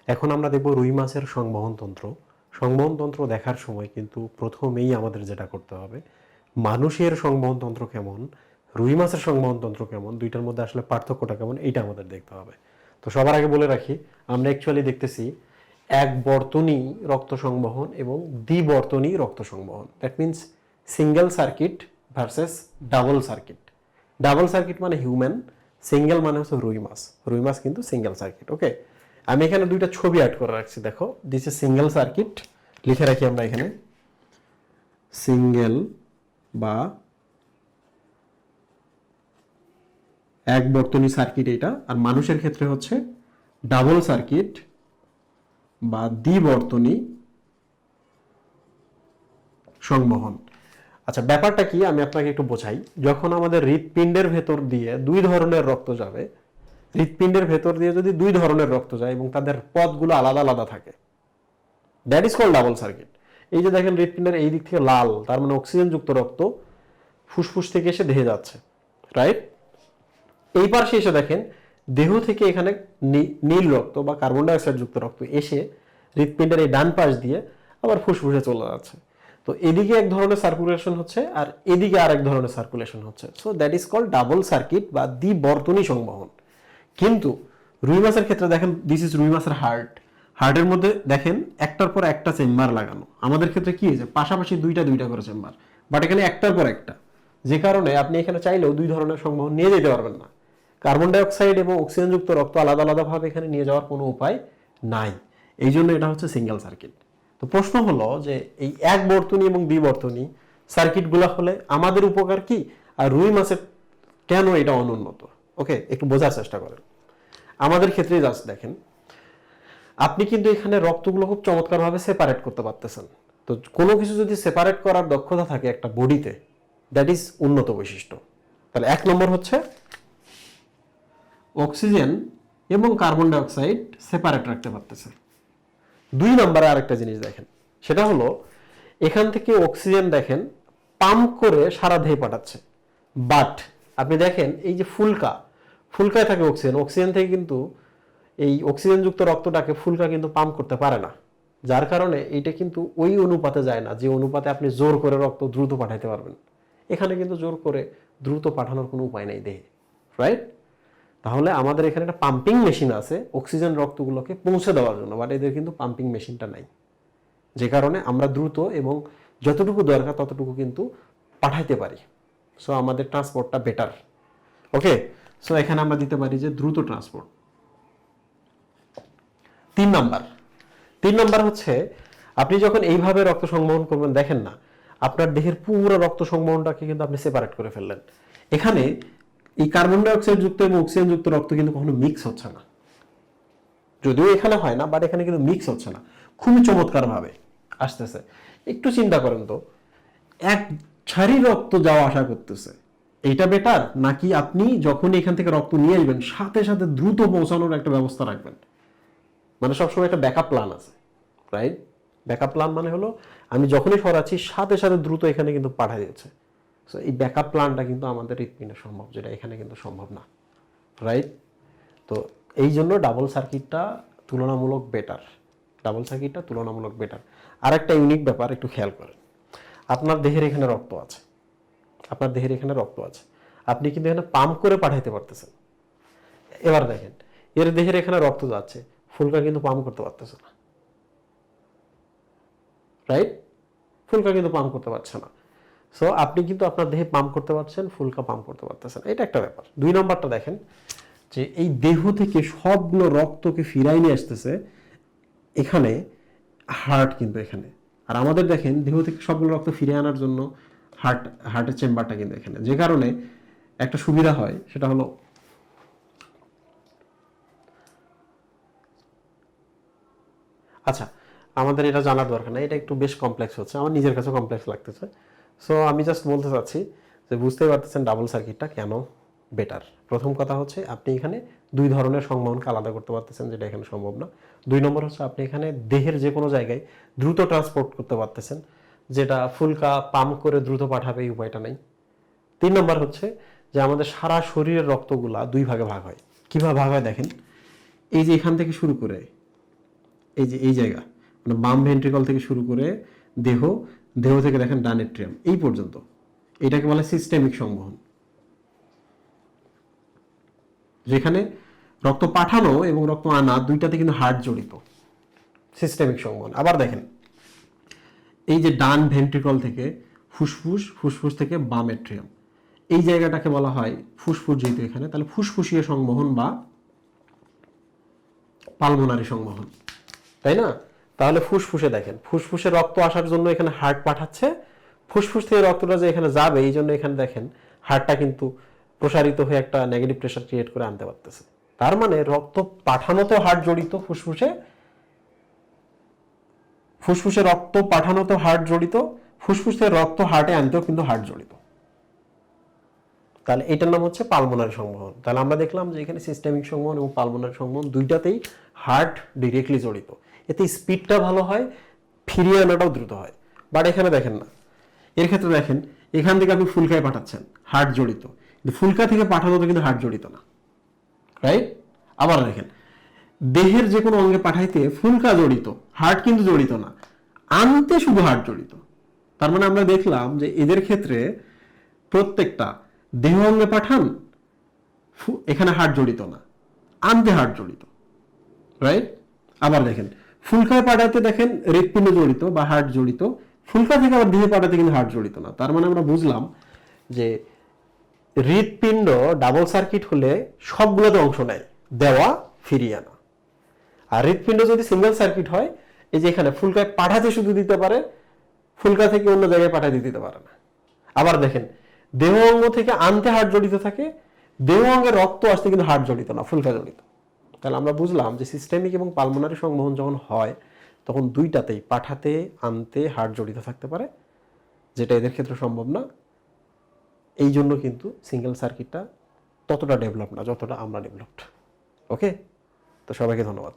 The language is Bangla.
এখন আমরা দেখব রুই মাছের সংবহনতন্ত্র। সংবহনতন্ত্র দেখার সময় কিন্তু প্রথমেই আমাদের যেটা করতে হবে, মানুষের সংবহনতন্ত্র কেমন, রুই মাছের সংবহনতন্ত্র কেমন, দুইটার মধ্যে আসলে পার্থক্যটা কেমন, এইটা আমাদের দেখতে হবে। তো সবার আগে বলে রাখি, আমরা অ্যাকচুয়ালি দেখতেছি এক বর্তনী রক্ত সংবহন এবং দ্বিবর্তনী রক্ত সংবহন। That means single circuit versus double circuit. Double circuit মানে হিউম্যান, সিঙ্গেল মানে হচ্ছে রুই মাছ। রুই মাছ কিন্তু সিঙ্গেল সার্কিট। ওকে, আমি এখানে দুইটা ছবি অ্যাড করে রাখছি, দেখো দিস ইজ সিঙ্গেল সার্কিট, লিখে রাখি আমরা এখানে সিঙ্গেল বা এক বর্তনী সার্কিট এটা, আর মানুষের ক্ষেত্রে হচ্ছে ডাবল সার্কিট বা দ্বিবর্তনী সংবহন। আচ্ছা, ব্যাপারটা কি আমি আপনাকে একটু বোঝাই। যখন আমাদের হৃৎপিণ্ডের ভেতর দিয়ে দুই ধরনের রক্ত যাবে, হৃৎপিণ্ডের ভেতর দিয়ে যদি দুই ধরনের রক্ত যায় এবং তাদের পথগুলো আলাদা আলাদা থাকে, that is called double circuit. এই যে দেখেন হৃৎপিণ্ডের এই দিক থেকে লাল, তার মানে অক্সিজেনযুক্ত রক্ত ফুসফুস থেকে এসে দেহে যাচ্ছে, রাইট? এই পাশে এসে দেখেন দেহ থেকে এখানে নীল রক্ত বা কার্বন ডাইঅক্সাইড যুক্ত রক্ত এসে হৃৎপিণ্ডের এই ডান পাশ দিয়ে আবার ফুসফুসে চলে যাচ্ছে। তো এদিকে এক ধরনের সার্কুলেশন হচ্ছে আর এদিকে আরেক ধরনের সার্কুলেশন হচ্ছে। So that is called double circuit বা দ্বিবর্তনী সংবহন। কিন্তু রুই মাছের ক্ষেত্রে দেখেন, দিস ইজ রুই মাছের হার্ট। হার্টের মধ্যে দেখেন একটার পর একটা চেম্বার লাগানো। আমাদের ক্ষেত্রে কি হয়েছে, পাশাপাশি দুইটা দুইটা করে চেম্বার, বাট এখানে একটার পর একটা, যে কারণে আপনি এখানে চাইলেও দুই ধরনের সংবহন নিয়ে যেতে পারবেন না। কার্বন ডাইঅক্সাইড এবং অক্সিজেনযুক্ত রক্ত আলাদা আলাদাভাবে এখানে নিয়ে যাওয়ার কোনো উপায় নাই। এই জন্য এটা হচ্ছে সিঙ্গেল সার্কিট। তো প্রশ্ন হলো যে এই এক বর্তনী এবং দ্বিবর্তনী সার্কিটগুলো হলে আমাদের উপকার কি, আর রুই মাছের কেন এটা অনুন্নত? ওকে, একটু বোঝার চেষ্টা করেন। আমাদের ক্ষেত্রে জাস্ট দেখেন, আপনি কিন্তু এখানে রক্তগুলো খুব চমৎকারভাবে সেপারেট করতে পারতেছেন। তো কোনো কিছু যদি সেপারেট করার দক্ষতা থাকে একটা বডিতে, দ্যাট ইজ উন্নত বৈশিষ্ট্য। তাহলে এক নম্বর হচ্ছে অক্সিজেন এবং কার্বন ডাইঅক্সাইড সেপারেট রাখতে পারতেছে। দুই নম্বরে আরেকটা জিনিস দেখেন, সেটা হলো এখান থেকে অক্সিজেন দেখেন পাম্প করে সারা দেহে পাঠাচ্ছে। বাট আপনি দেখেন এই যে ফুলকায় থাকে অক্সিজেন, অক্সিজেন থেকে কিন্তু এই অক্সিজেনযুক্ত রক্তটাকে ফুলকা কিন্তু পাম্প করতে পারে না, যার কারণে এইটা কিন্তু ওই অনুপাতে যায় না যে অনুপাতে আপনি জোর করে রক্ত দ্রুত পাঠাতে পারবেন। এখানে কিন্তু জোর করে দ্রুত পাঠানোর কোনো উপায় নেই দেহে, রাইট? তাহলে আমাদের এখানে একটা পাম্পিং মেশিন আছে অক্সিজেন রক্তগুলোকে পৌঁছে দেওয়ার জন্য, বাট এদের কিন্তু পাম্পিং মেশিনটা নাই, যে কারণে আমরা দ্রুত এবং যতটুকু দরকার ততটুকু কিন্তু পাঠাইতে পারি। সো আমাদের ট্রান্সপোর্টটা বেটার। ওকে, সো এখানে আমরা দিতে পারি যে দ্রুত ট্রান্সপোর্ট। তিন নাম্বার হচ্ছে আপনি যখন এইভাবে রক্ত সংবহন করবেন, দেখেন না আপনার দেহের পুরো রক্ত সংবহনটাকে কিন্তু আপনি সেপারেট করে ফেললেন। এখানে এই কার্বন ডাইঅক্সাইড যুক্ত এবং অক্সিজেন যুক্ত রক্ত কিন্তু কখনো মিক্স হচ্ছে না, যদিও এখানে হয় না, বাট এখানে কিন্তু মিক্স হচ্ছে না, খুবই চমৎকার ভাবে আসতেছে। একটু চিন্তা করেন তো, এক ছাড়ি রক্ত যাওয়া আসা করতেছে, এইটা বেটার নাকি আপনি যখন এখান থেকে রক্ত নিয়ে আসবেন সাথে সাথে দ্রুত পৌঁছানোর একটা ব্যবস্থা রাখবেন? মানে সবসময় একটা ব্যাকআপ প্ল্যান আছে, রাইট? ব্যাকআপ প্ল্যান মানে হলো আমি যখনই সরাচ্ছি সাথে সাথে দ্রুত এখানে কিন্তু পাঠা যাচ্ছে। সো এই ব্যাকআপ প্ল্যানটা কিন্তু আমাদের হৃৎপিণ্ডে সম্ভব, যেটা এখানে কিন্তু সম্ভব না, রাইট? তো এই জন্য ডাবল সার্কিটটা তুলনামূলক বেটার। আর একটা ইউনিক ব্যাপার একটু খেয়াল করেন, আপনার দেহের এখানে রক্ত আছে, আপনি কিন্তু এখানে পাম্প করে পাঠাইতে পারতেছেন। এবার দেখেন এর দেহের এখানে রক্ত যাচ্ছে, ফুলকা কিন্তু পাম্প করতে পারতেছে না, রাইট? ফুলকা কিন্তু পাম্প করতে পারছে না। সো আপনি কিন্তু আপনার দেহে পাম্প করতে পারছেন, ফুলকা পাম্প করতে পারতেছেন, এটা একটা ব্যাপার। দুই নম্বরটা দেখেন যে এই দেহ থেকে সবগুলো রক্তকে ফিরাই নিয়ে আসতেছে এখানে হার্ট, কিন্তু এখানে। আর আমাদের দেখেন দেহ থেকে সবগুলো রক্ত ফিরে আনার জন্য হার্টের চেম্বারটা কিন্তু এখানে, যে কারণে একটা সুবিধা হয়, সেটা হলো আচ্ছা আমাদের এটা জানার দরকার নাই, এটা একটু বেশ কমপ্লেক্স হচ্ছে, আমার নিজের কাছে কমপ্লেক্স লাগতেছে। সো আমি জাস্ট বলতে চাচ্ছি যে বুঝতেই পারতেছেন ডাবল সার্কিটটা কেন বেটার। প্রথম কথা হচ্ছে আপনি এখানে দুই ধরনের সংবহনকে আলাদা করতে পারতেছেন, যেটা এখানে সম্ভব না। দুই নম্বর হচ্ছে আপনি এখানে দেহের যে কোনো জায়গায় দ্রুত ট্রান্সপোর্ট করতে পারতেছেন, যেটা ফুলকা পাম্প করে দ্রুত পাঠাবে এই উপায়টা নাই। তিন নম্বর হচ্ছে যে আমাদের সারা শরীরের রক্তগুলা দুই ভাগে ভাগ হয়। কিভাবে ভাগ হয় দেখেন, এই যে এখান থেকে শুরু করে এই যে এই জায়গা, মানে বাম ভেন্ট্রিকল থেকে শুরু করে দেহ, দেহ থেকে দেখেন ডান এট্রিয়াম এই পর্যন্ত, এটাকে বলে সিস্টেমিক সংবহন, যেখানে রক্ত পাঠানো এবং রক্ত আনা দুইটাতে কিন্তু হার্ট জড়িত, সিস্টেমিক সংবহন। আবার দেখেন এই যে ডান ভেন্ট্রিকল থেকে ফুসফুস, ফুসফুস থেকে বাম এট্রিয়াম, এই জায়গাটাকে বলা হয় ফুসফুস, যেহেতু এখানে, তাহলে ফুসফুসীয় সংবহন বা পালমোনারি সংবহন, তাই না? তাহলে ফুসফুসে দেখেন, ফুসফুসে রক্ত আসার জন্য এখানে হার্ট পাঠাচ্ছে, ফুসফুস থেকে রক্তটা যে এখানে যাবে এই জন্য এখানে দেখেন হার্টটা কিন্তু প্রসারিত হয়ে একটা নেগেটিভ প্রেশার ক্রিয়েট করে আনতে পারতেছে। তার মানে রক্ত পাঠানোতেও হার্ট জড়িত, ফুসফুসে ফুসফুসে রক্ত পাঠানোতেও হার্ট জড়িত, ফুসফুস থেকে রক্ত হার্টে আনতেও কিন্তু হার্ট জড়িত। তাহলে এটার নাম হচ্ছে পালমোনারি সংবহন। তাহলে আমরা দেখলাম যে এখানে সিস্টেমিক সংবহন এবং পালমোনারি সংবহন দুইটাতেই হার্ট ডিরেক্টলি জড়িত। এতে স্পিডটা ভালো হয়, ফিরিয়ে আনাটাও দ্রুত হয়। বাট এখানে দেখেন না, এর ক্ষেত্রে দেখেন এখান থেকে আপনি ফুলকায় পাঠাচ্ছেন, হার্ট জড়িত, কিন্তু ফুলকা থেকে পাঠানোতে কিন্তু হার্ট জড়িত না, রাইট? আবার দেখেন দেহের যে কোনো অঙ্গে পাঠাইতে ফুলকা জড়িত, হার্ট কিন্তু জড়িত না, আনতে শুধু হার্ট জড়িত। তার মানে আমরা দেখলাম যে এদের ক্ষেত্রে প্রত্যেকটা দেহ অঙ্গে পাঠান, এখানে হার্ট জড়িত না, আনতে হার্ট জড়িত, রাইট? আবার দেখেন ফুলকায় পাঠাতে দেখেন হৃৎপিণ্ড জড়িত বা হার্ট জড়িত, ফুলকা থেকে আবার দেহে পাঠাতে কিন্তু হার্ট জড়িত না। তার মানে আমরা বুঝলাম যে হৃৎপিণ্ড ডাবল সার্কিট হলে সবগুলোতে অংশ নেয়, দেওয়া ফিরিয়ে আনা। আর হৃৎপিণ্ড যদি সিঙ্গেল সার্কিট হয়, এই যে এখানে ফুলকায় পাঠাতে শুধু দিতে পারে, ফুলকা থেকে অন্য জায়গায় পাঠাতে দিতে পারে না। আবার দেখেন দেহ অঙ্গ থেকে আনতে হার্ট জড়িত থাকে, দেহ অঙ্গে রক্ত আসতে কিন্তু হার্ট জড়িত না, ফুলকা জড়িত। তাহলে আমরা বুঝলাম যে সিস্টেমিক এবং পালমোনারি সংবহন যখন হয় তখন দুইটাতেই পাঠাতে আনতে হার্ট জড়িত থাকতে পারে, যেটা এদের ক্ষেত্রে সম্ভব না। এই জন্য কিন্তু সিঙ্গেল সার্কিটটা ততটা ডেভেলপ না যতটা আমরা ডেভেলপড। ওকে, তো সবাইকে ধন্যবাদ।